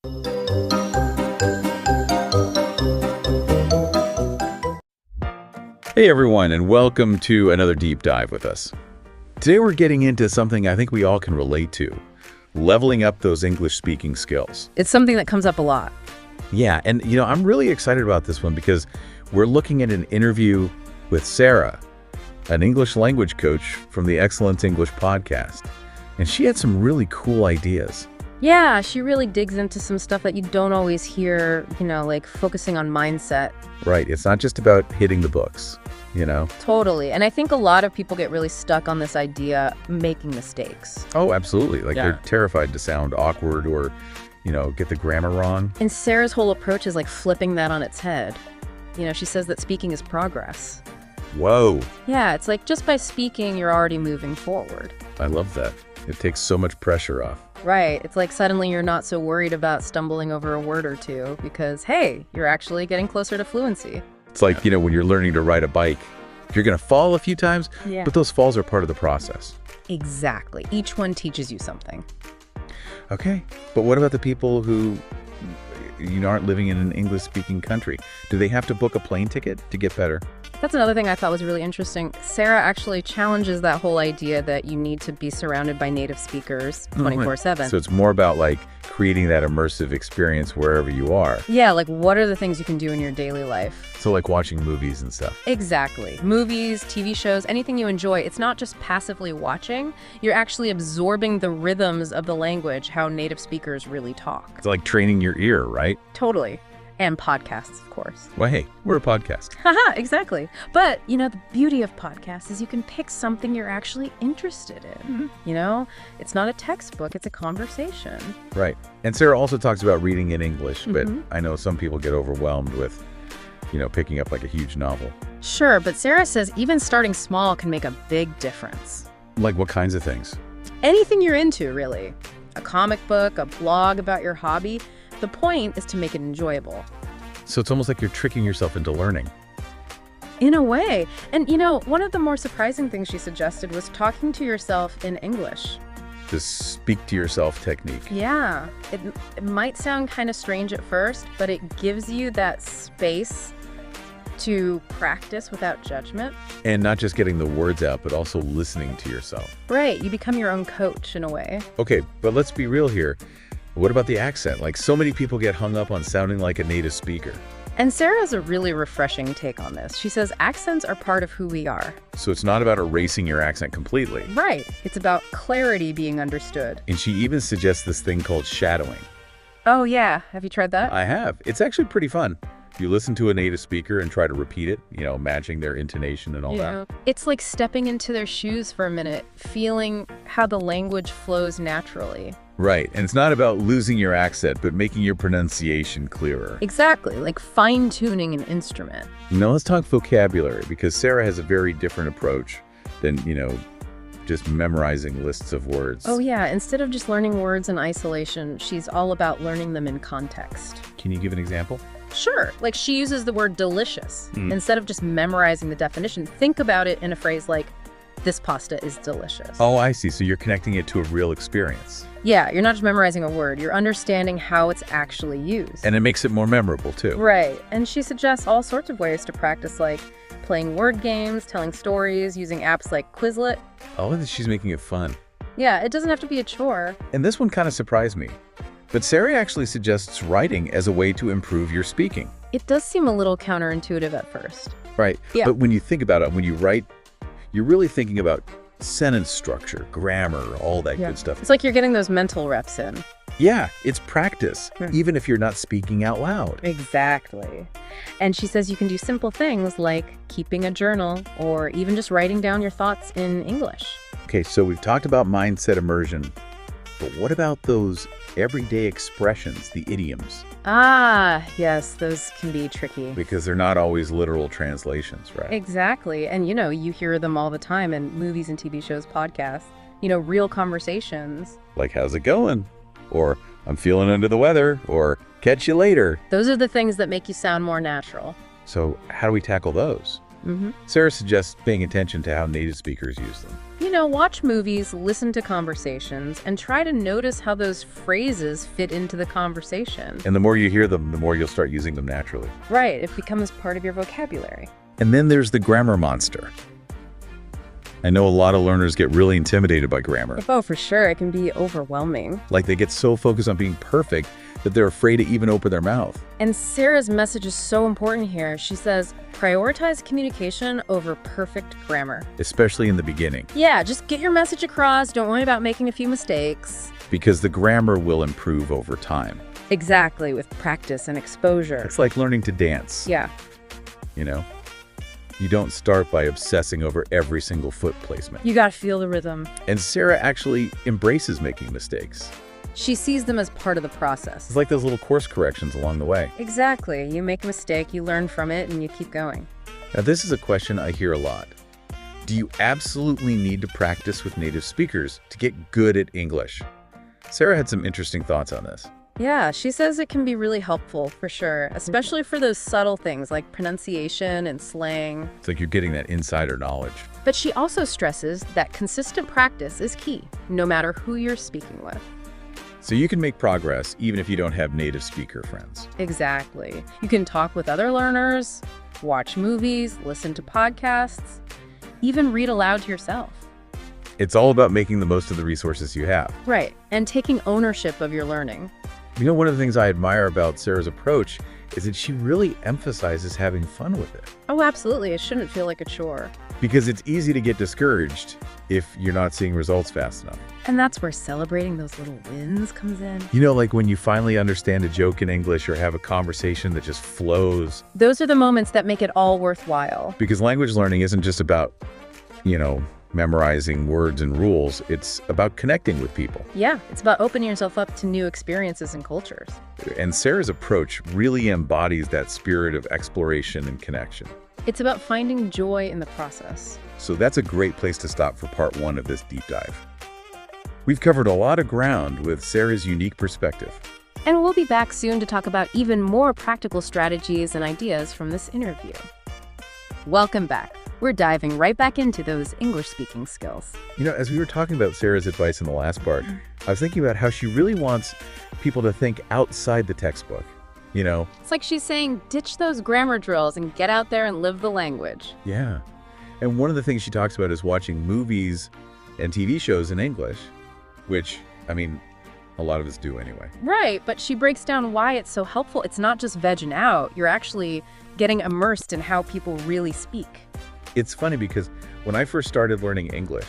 Hey everyone, and welcome to another deep dive with us. Today we're getting into something I think we all can relate to, leveling up those English speaking skills. It's something that comes up a lot. Yeah, and I'm really excited about this one because we're looking at an interview with Sarah, an English language coach from the Excellence English podcast. And she had some really cool ideas. Yeah, she really digs into some stuff that you don't always hear, like focusing on mindset. Right, it's not just about hitting the books, Totally. And I think a lot of people get really stuck on this idea making mistakes. Oh, absolutely. Like Yeah. they're terrified to sound awkward or, get the grammar wrong. And Sarah's whole approach is like flipping that on its head. She says that speaking is progress. Whoa, Yeah, it's like just by speaking, you're already moving forward. I love that. It takes so much pressure off. Right. It's like suddenly you're not so worried about stumbling over a word or two because, hey, you're actually getting closer to fluency. It's like, when you're learning to ride a bike, you're going to fall a few times, Yeah. but those falls are part of the process. Exactly. Each one teaches you something. Okay. But what about the people who, aren't living in an English-speaking country? Do they have to book a plane ticket to get better? That's another thing I thought was really interesting. Sarah actually challenges that whole idea that you need to be surrounded by native speakers 24/7. So it's more about like creating that immersive experience wherever you are. Yeah, like what are the things you can do in your daily life? So like watching movies and stuff. Exactly. Movies, TV shows, anything you enjoy. It's not just passively watching. You're actually absorbing the rhythms of the language, how native speakers really talk. It's like training your ear, right? Totally. And podcasts, of course. Well, hey, we're a podcast. Haha, exactly. But, the beauty of podcasts is you can pick something you're actually interested in. It's not a textbook, it's a conversation. Right. And Sarah also talks about reading in English, but I know some people get overwhelmed with, picking up like a huge novel. Sure, but Sarah says even starting small can make a big difference. Like what kinds of things? Anything you're into, really. A comic book, a blog about your hobby. The point is to make it enjoyable. So it's almost like you're tricking yourself into learning. In a way. And, one of the more surprising things she suggested was talking to yourself in English. The speak to yourself technique. Yeah. It might sound kind of strange at first, but it gives you that space to practice without judgment. And not just getting the words out, but also listening to yourself. Right. You become your own coach in a way. Okay, but let's be real here. What about the accent? Like so many people get hung up on sounding like a native speaker. And Sarah has a really refreshing take on this. She says accents are part of who we are. So it's not about erasing your accent completely. Right. It's about clarity being understood. And she even suggests this thing called shadowing. Oh, yeah. Have you tried that? I have. It's actually pretty fun. You listen to a native speaker and try to repeat it, matching their intonation and all that. It's like stepping into their shoes for a minute, feeling how the language flows naturally. Right. And it's not about losing your accent, but making your pronunciation clearer. Exactly. Like fine-tuning an instrument. Now let's talk vocabulary, because Sarah has a very different approach than, just memorizing lists of words. Oh, yeah. Instead of just learning words in isolation, she's all about learning them in context. Can you give an example? Sure. Like she uses the word delicious. Instead of just memorizing the definition, think about it in a phrase like, this pasta is delicious. Oh, I see. So you're connecting it to a real experience. Yeah, you're not just memorizing a word, you're understanding how it's actually used. And it makes it more memorable, too. Right. And she suggests all sorts of ways to practice, like playing word games, telling stories, using apps like Quizlet. Oh, she's making it fun. Yeah, it doesn't have to be a chore. And this one kind of surprised me. But Sarah actually suggests writing as a way to improve your speaking. It does seem a little counterintuitive at first. Right. Yeah. But when you think about it, when you write, you're really thinking about sentence structure, grammar, all that good stuff. It's like you're getting those mental reps in. Yeah, it's practice, even if you're not speaking out loud. Exactly. And she says you can do simple things like keeping a journal or even just writing down your thoughts in English. Okay, so we've talked about mindset immersion, but what about those everyday expressions, the idioms? Ah, yes, those can be tricky. Because they're not always literal translations, right? Exactly. And, you hear them all the time in movies and TV shows, podcasts, real conversations. Like, how's it going? Or, I'm feeling under the weather, or catch you later. Those are the things that make you sound more natural. So how do we tackle those? Sarah suggests paying attention to how native speakers use them. You know, watch movies, listen to conversations, and try to notice how those phrases fit into the conversation. And the more you hear them, the more you'll start using them naturally. Right, it becomes part of your vocabulary. And then there's the grammar monster. I know a lot of learners get really intimidated by grammar. Oh, for sure, it can be overwhelming. Like they get so focused on being perfect that they're afraid to even open their mouth. And Sarah's message is so important here. She says, prioritize communication over perfect grammar. Especially in the beginning. Yeah, just get your message across. Don't worry about making a few mistakes. Because the grammar will improve over time. Exactly, with practice and exposure. It's like learning to dance. Yeah. You know? You don't start by obsessing over every single foot placement. You gotta feel the rhythm. And Sarah actually embraces making mistakes. She sees them as part of the process. It's like those little course corrections along the way. Exactly. You make a mistake, you learn from it, and you keep going. Now, this is a question I hear a lot. Do you absolutely need to practice with native speakers to get good at English? Sarah had some interesting thoughts on this. Yeah, she says it can be really helpful, for sure, especially for those subtle things like pronunciation and slang. It's like you're getting that insider knowledge. But she also stresses that consistent practice is key, no matter who you're speaking with. So you can make progress even if you don't have native speaker friends. Exactly. You can talk with other learners, watch movies, listen to podcasts, even read aloud to yourself. It's all about making the most of the resources you have. Right, and taking ownership of your learning. You know, one of the things I admire about Sarah's approach is that she really emphasizes having fun with it. Oh, absolutely. It shouldn't feel like a chore. Because it's easy to get discouraged if you're not seeing results fast enough. And that's where celebrating those little wins comes in. You know, like when you finally understand a joke in English or have a conversation that just flows. Those are the moments that make it all worthwhile. Because language learning isn't just about, memorizing words and rules. It's about connecting with people. Yeah, it's about opening yourself up to new experiences and cultures. And Sarah's approach really embodies that spirit of exploration and connection. It's about finding joy in the process. So that's a great place to stop for part 1 of this deep dive. We've covered a lot of ground with Sarah's unique perspective. And we'll be back soon to talk about even more practical strategies and ideas from this interview. Welcome back. We're diving right back into those English-speaking skills. You know, as we were talking about Sarah's advice in the last part, I was thinking about how she really wants people to think outside the textbook. It's like she's saying, ditch those grammar drills and get out there and live the language. Yeah. And one of the things she talks about is watching movies and TV shows in English, which, a lot of us do anyway. Right, but she breaks down why it's so helpful. It's not just vegging out. You're actually getting immersed in how people really speak. It's funny because when I first started learning English,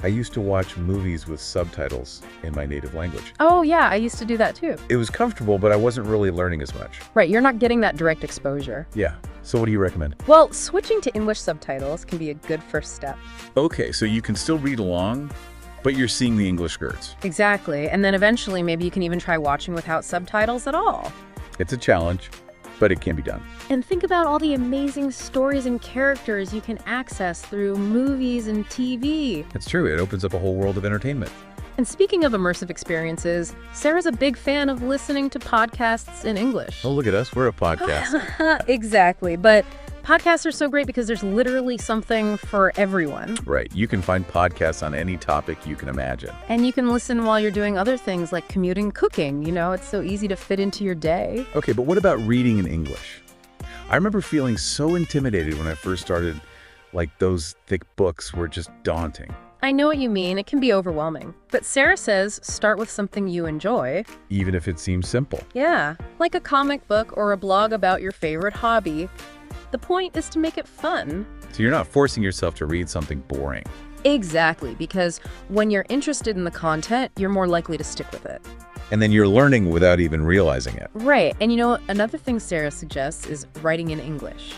I used to watch movies with subtitles in my native language. Oh, yeah, I used to do that too. It was comfortable, but I wasn't really learning as much. Right, you're not getting that direct exposure. Yeah. So what do you recommend? Well, switching to English subtitles can be a good first step. Okay, so you can still read along, but you're seeing the English words. Exactly, and then eventually maybe you can even try watching without subtitles at all. It's a challenge, but it can be done. And think about all the amazing stories and characters you can access through movies and TV. That's true. It opens up a whole world of entertainment. And speaking of immersive experiences, Sarah's a big fan of listening to podcasts in English. Oh, look at us. We're a podcast. Exactly. But podcasts are so great because there's literally something for everyone. Right. You can find podcasts on any topic you can imagine. And you can listen while you're doing other things like commuting, cooking. It's so easy to fit into your day. Okay, but what about reading in English? I remember feeling so intimidated when I first started, like those thick books were just daunting. I know what you mean. It can be overwhelming. But Sarah says start with something you enjoy. Even if it seems simple. Yeah, like a comic book or a blog about your favorite hobby. The point is to make it fun. So you're not forcing yourself to read something boring. Exactly, because when you're interested in the content, you're more likely to stick with it. And then you're learning without even realizing it. Right, and another thing Sarah suggests is writing in English.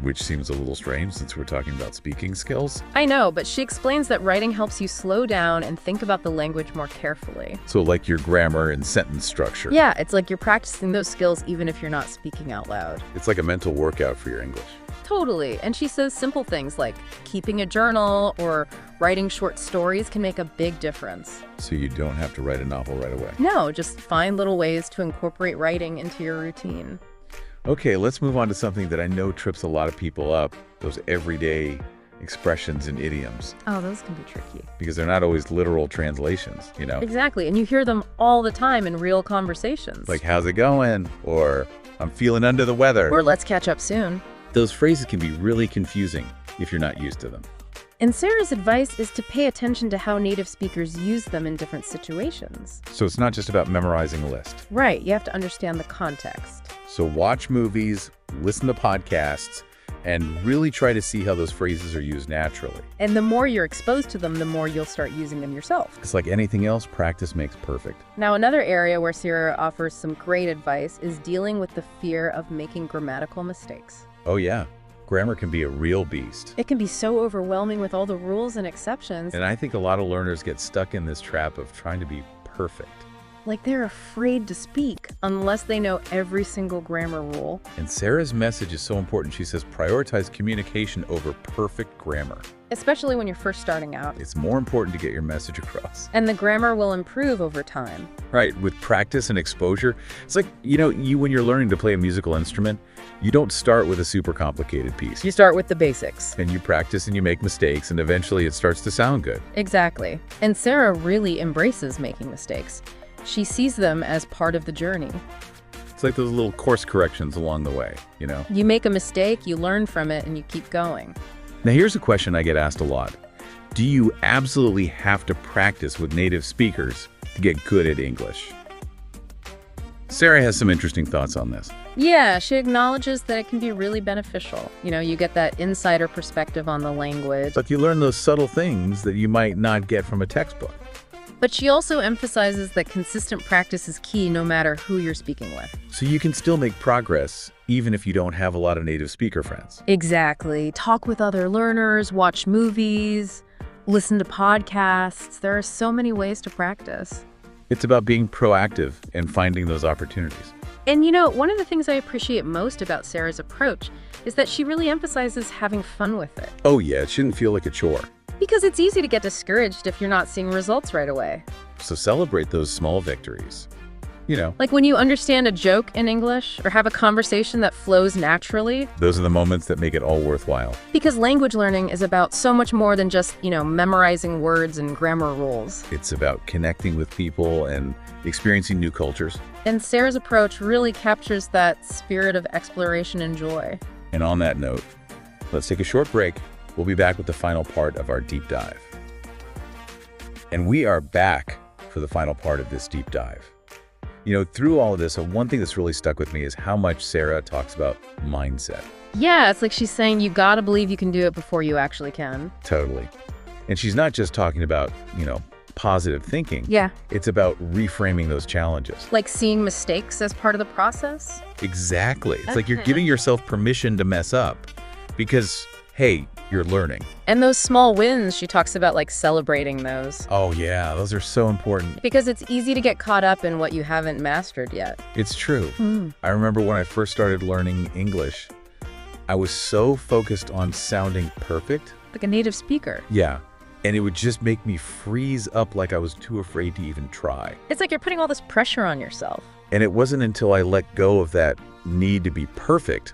Which seems a little strange since we're talking about speaking skills. I know, but she explains that writing helps you slow down and think about the language more carefully. So like your grammar and sentence structure. Yeah, it's like you're practicing those skills even if you're not speaking out loud. It's like a mental workout for your English. Totally, and she says simple things like keeping a journal or writing short stories can make a big difference. So you don't have to write a novel right away. No, just find little ways to incorporate writing into your routine. Okay, let's move on to something that I know trips a lot of people up, those everyday expressions and idioms, Oh, those can be tricky. because they're not always literal translations, you know? Exactly, and you hear them all the time in real conversations. Like, how's it going? Or, I'm feeling under the weather. or let's catch up soon. Those phrases can be really confusing if you're not used to them. And Sarah's advice is to pay attention to how native speakers use them in different situations. So it's not just about memorizing a list. Right, you have to understand the context. So watch movies, listen to podcasts, and really try to see how those phrases are used naturally. And the more you're exposed to them, the more you'll start using them yourself. It's like anything else, practice makes perfect. Now, another area where Sarah offers some great advice is dealing with the fear of making grammatical mistakes. Oh yeah, grammar can be a real beast. It can be so overwhelming with all the rules and exceptions. And I think a lot of learners get stuck in this trap of trying to be perfect. Like they're afraid to speak unless they know every single grammar rule. And Sarah's message is so important. She says prioritize communication over perfect grammar. Especially when you're first starting out. It's more important to get your message across. And the grammar will improve over time. Right, with practice and exposure. It's like, when you're learning to play a musical instrument, you don't start with a super complicated piece. You start with the basics. And you practice and you make mistakes, and eventually it starts to sound good. Exactly. And Sarah really embraces making mistakes. She sees them as part of the journey. It's like those little course corrections along the way, You make a mistake, you learn from it, and you keep going. Now here's a question I get asked a lot. Do you absolutely have to practice with native speakers to get good at English? Sarah has some interesting thoughts on this. Yeah, she acknowledges that it can be really beneficial. You get that insider perspective on the language. But you learn those subtle things that you might not get from a textbook. But she also emphasizes that consistent practice is key no matter who you're speaking with. So you can still make progress even if you don't have a lot of native speaker friends. Exactly. Talk with other learners, watch movies, listen to podcasts. There are so many ways to practice. It's about being proactive and finding those opportunities. And one of the things I appreciate most about Sarah's approach is that she really emphasizes having fun with it. Oh yeah, it shouldn't feel like a chore. Because it's easy to get discouraged if you're not seeing results right away. So celebrate those small victories. Like when you understand a joke in English or have a conversation that flows naturally. Those are the moments that make it all worthwhile. Because language learning is about so much more than just, memorizing words and grammar rules. It's about connecting with people and experiencing new cultures. And Sarah's approach really captures that spirit of exploration and joy. And on that note, let's take a short break. We'll be back with the final part of our deep dive. And we are back for the final part of this deep dive. Through all of this, one thing that's really stuck with me is how much Sarah talks about mindset. Yeah, it's like she's saying you gotta believe you can do it before you actually can. Totally. And she's not just talking about, positive thinking. Yeah. It's about reframing those challenges. Like seeing mistakes as part of the process? Exactly. It's like you're giving yourself permission to mess up because, hey, you're learning. And those small wins, she talks about like celebrating those. Oh yeah, those are so important. Because it's easy to get caught up in what you haven't mastered yet. It's true. I remember when I first started learning English, I was so focused on sounding perfect. Like a native speaker. Yeah. And it would just make me freeze up like I was too afraid to even try. It's like you're putting all this pressure on yourself. And it wasn't until I let go of that need to be perfect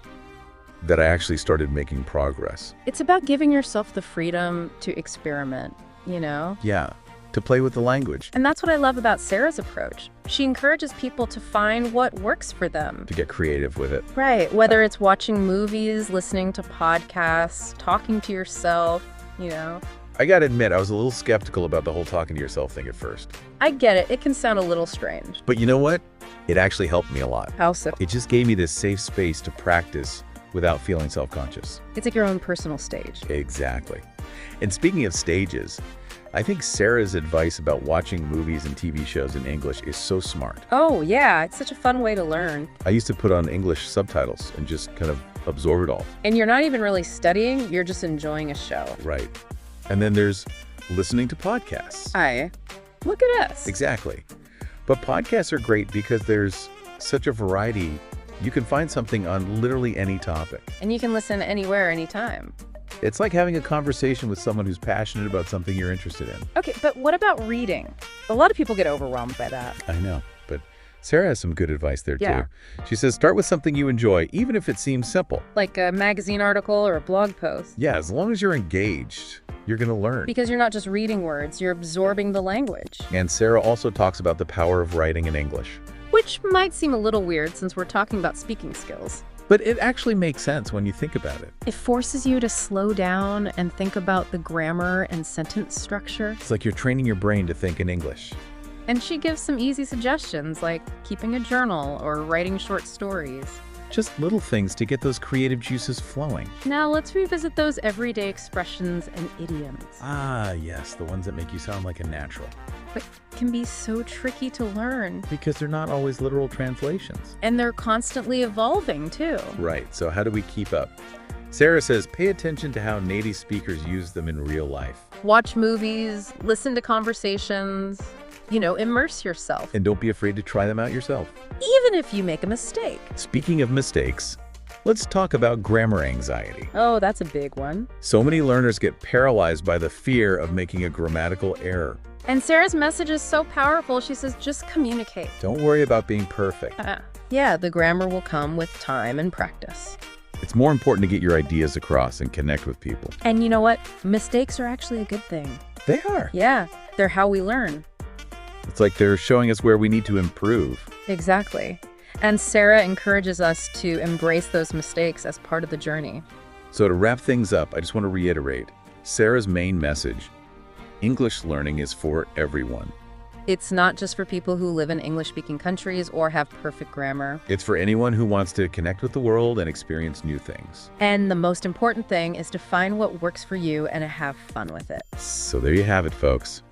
that I actually started making progress. It's about giving yourself the freedom to experiment, Yeah, to play with the language. And that's what I love about Sarah's approach. She encourages people to find what works for them. To get creative with it. Right, whether it's watching movies, listening to podcasts, talking to yourself, I gotta admit, I was a little skeptical about the whole talking to yourself thing at first. I get it. It can sound a little strange. But you know what? It actually helped me a lot. How so? It just gave me this safe space to practice without feeling self-conscious. It's like your own personal stage. Exactly. And speaking of stages, I think Sarah's advice about watching movies and TV shows in English is so smart. Oh, yeah. It's such a fun way to learn. I used to put on English subtitles and just kind of absorb it all. And you're not even really studying, you're just enjoying a show. Right. And then there's listening to podcasts. Hi. Look at us. Exactly. But podcasts are great because there's such a variety. You can find something on literally any topic. And you can listen anywhere, anytime. It's like having a conversation with someone who's passionate about something you're interested in. Okay, but what about reading? A lot of people get overwhelmed by that. I know, but Sarah has some good advice there, Yeah. too. She says, start with something you enjoy, even if it seems simple. Like a magazine article or a blog post. Yeah, as long as you're engaged, you're going to learn. Because you're not just reading words, you're absorbing the language. And Sarah also talks about the power of writing in English. Which might seem a little weird since we're talking about speaking skills. But it actually makes sense when you think about it. It forces you to slow down and think about the grammar and sentence structure. It's like you're training your brain to think in English. And she gives some easy suggestions like keeping a journal or writing short stories. Just little things to get those creative juices flowing. Now let's revisit those everyday expressions and idioms. Ah, yes, the ones that make you sound like a natural. But can be so tricky to learn. Because they're not always literal translations. And they're constantly evolving too. Right, so how do we keep up? Sarah says, pay attention to how native speakers use them in real life. Watch movies, listen to conversations, immerse yourself. And don't be afraid to try them out yourself. Even if you make a mistake. Speaking of mistakes, let's talk about grammar anxiety. Oh, that's a big one. So many learners get paralyzed by the fear of making a grammatical error. And Sarah's message is so powerful. She says, just communicate. Don't worry about being perfect. Yeah, the grammar will come with time and practice. It's more important to get your ideas across and connect with people. And you know what? Mistakes are actually a good thing. They are. Yeah, they're how we learn. It's like they're showing us where we need to improve. Exactly. And Sarah encourages us to embrace those mistakes as part of the journey. So to wrap things up, I just want to reiterate Sarah's main message. English learning is for everyone. It's not just for people who live in English-speaking countries or have perfect grammar. It's for anyone who wants to connect with the world and experience new things. And the most important thing is to find what works for you and to have fun with it. So there you have it, folks.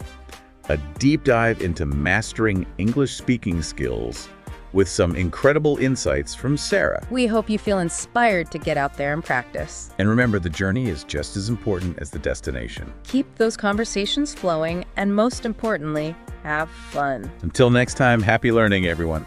A deep dive into mastering English speaking skills with some incredible insights from Sarah. We hope you feel inspired to get out there and practice. And remember, the journey is just as important as the destination. Keep those conversations flowing, and most importantly, have fun. Until next time, happy learning, everyone.